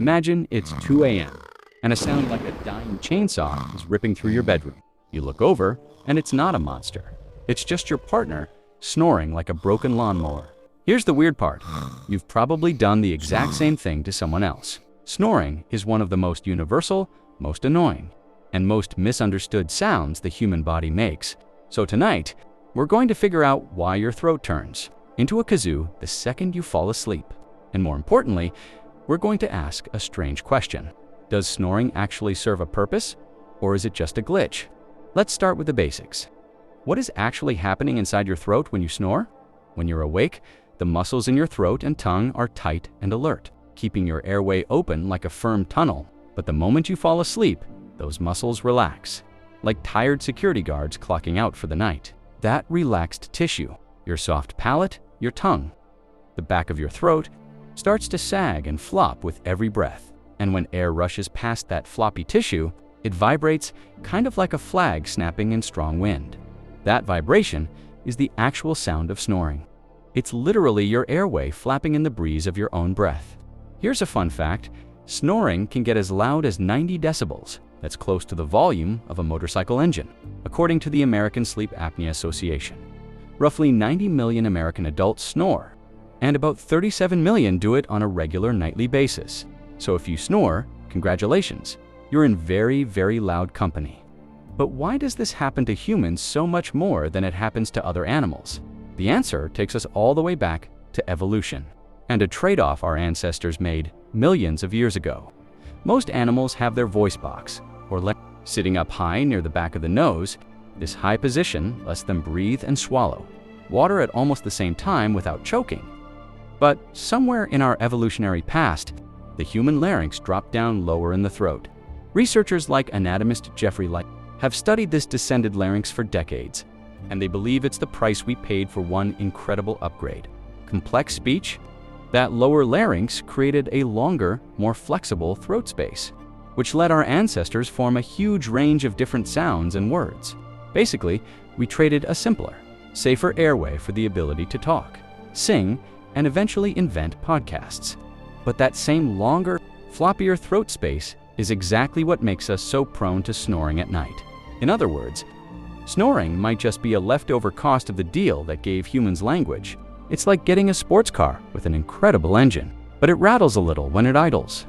Imagine it's 2 a.m. and a sound like a dying chainsaw is ripping through your bedroom. You look over, and it's not a monster. It's just your partner snoring like a broken lawnmower. Here's the weird part. You've probably done the exact same thing to someone else. Snoring is one of the most universal, most annoying, and most misunderstood sounds the human body makes. So tonight, we're going to figure out why your throat turns into a kazoo the second you fall asleep. And more importantly, we're going to ask a strange question. Does snoring actually serve a purpose, or is it just a glitch? Let's start with the basics. What is actually happening inside your throat when you snore? When you're awake, the muscles in your throat and tongue are tight and alert, keeping your airway open like a firm tunnel. But the moment you fall asleep, those muscles relax, like tired security guards clocking out for the night. That relaxed tissue, your soft palate, your tongue, the back of your throat, starts to sag and flop with every breath. And when air rushes past that floppy tissue, it vibrates kind of like a flag snapping in strong wind. That vibration is the actual sound of snoring. It's literally your airway flapping in the breeze of your own breath. Here's a fun fact. Snoring can get as loud as 90 decibels. That's close to the volume of a motorcycle engine, according to the American Sleep Apnea Association. Roughly 90 million American adults snore, and about 37 million do it on a regular nightly basis. So if you snore, congratulations, you're in very, very loud company. But why does this happen to humans so much more than it happens to other animals? The answer takes us all the way back to evolution, and a trade-off our ancestors made millions of years ago. Most animals have their voice box, or sitting up high near the back of the nose. This high position lets them breathe and swallow water at almost the same time without choking. But somewhere in our evolutionary past, the human larynx dropped down lower in the throat. Researchers like anatomist Jeffrey Light have studied this descended larynx for decades, and they believe it's the price we paid for one incredible upgrade. Complex speech? That lower larynx created a longer, more flexible throat space, which let our ancestors form a huge range of different sounds and words. Basically, we traded a simpler, safer airway for the ability to talk, sing, and eventually invent podcasts. But that same longer, floppier throat space is exactly what makes us so prone to snoring at night. In other words, snoring might just be a leftover cost of the deal that gave humans language. It's like getting a sports car with an incredible engine, but it rattles a little when it idles.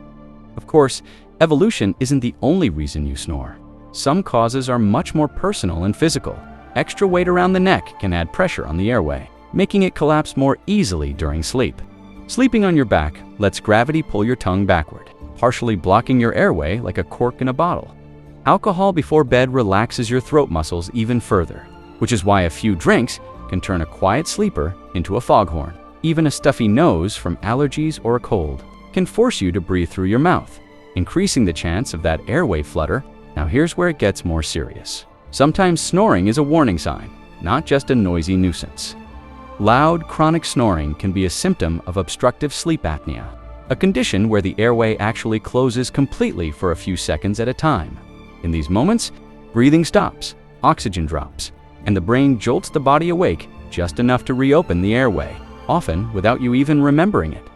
Of course, evolution isn't the only reason you snore. Some causes are much more personal and physical. Extra weight around the neck can add pressure on the airway, making it collapse more easily during sleep. Sleeping on your back lets gravity pull your tongue backward, partially blocking your airway like a cork in a bottle. Alcohol before bed relaxes your throat muscles even further, which is why a few drinks can turn a quiet sleeper into a foghorn. Even a stuffy nose from allergies or a cold can force you to breathe through your mouth, increasing the chance of that airway flutter. Now here's where it gets more serious. Sometimes snoring is a warning sign, not just a noisy nuisance. Loud, chronic snoring can be a symptom of obstructive sleep apnea, a condition where the airway actually closes completely for a few seconds at a time. In these moments, breathing stops, oxygen drops, and the brain jolts the body awake just enough to reopen the airway, often without you even remembering it.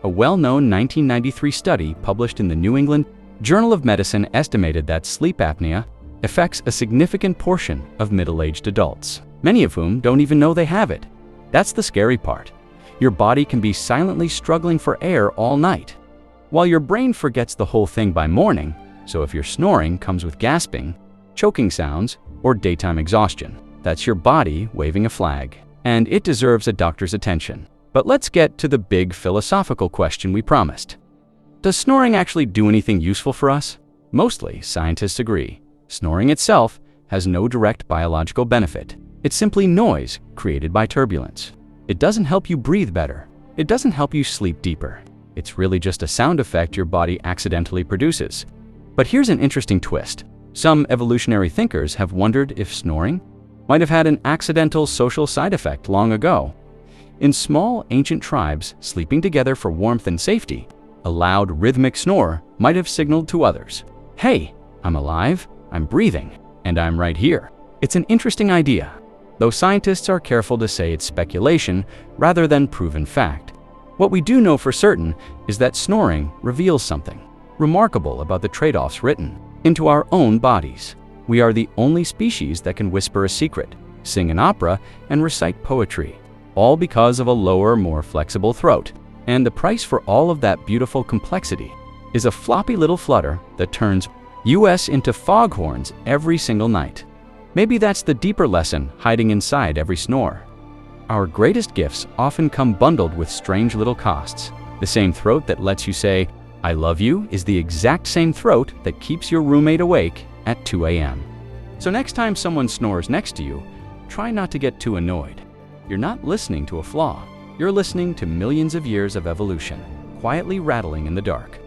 A well-known 1993 study published in the New England Journal of Medicine estimated that sleep apnea affects a significant portion of middle-aged adults, many of whom don't even know they have it. That's the scary part. Your body can be silently struggling for air all night, while your brain forgets the whole thing by morning. So if your snoring comes with gasping, choking sounds, or daytime exhaustion, that's your body waving a flag, and it deserves a doctor's attention. But let's get to the big philosophical question we promised. Does snoring actually do anything useful for us? Mostly, scientists agree. Snoring itself has no direct biological benefit. It's simply noise created by turbulence. It doesn't help you breathe better. It doesn't help you sleep deeper. It's really just a sound effect your body accidentally produces. But here's an interesting twist. Some evolutionary thinkers have wondered if snoring might have had an accidental social side effect long ago. In small, ancient tribes sleeping together for warmth and safety, a loud, rhythmic snore might have signaled to others, "Hey, I'm alive, I'm breathing, and I'm right here." It's an interesting idea, though scientists are careful to say it's speculation rather than proven fact. What we do know for certain is that snoring reveals something. remarkable about the trade-offs written into our own bodies. We are the only species that can whisper a secret, sing an opera, and recite poetry, all because of a lower, more flexible throat. And the price for all of that beautiful complexity is a floppy little flutter that turns us into foghorns every single night. Maybe that's the deeper lesson hiding inside every snore. Our greatest gifts often come bundled with strange little costs. The same throat that lets you say, "I love you," is the exact same throat that keeps your roommate awake at 2 a.m. So next time someone snores next to you, try not to get too annoyed. You're not listening to a flaw. You're listening to millions of years of evolution, quietly rattling in the dark.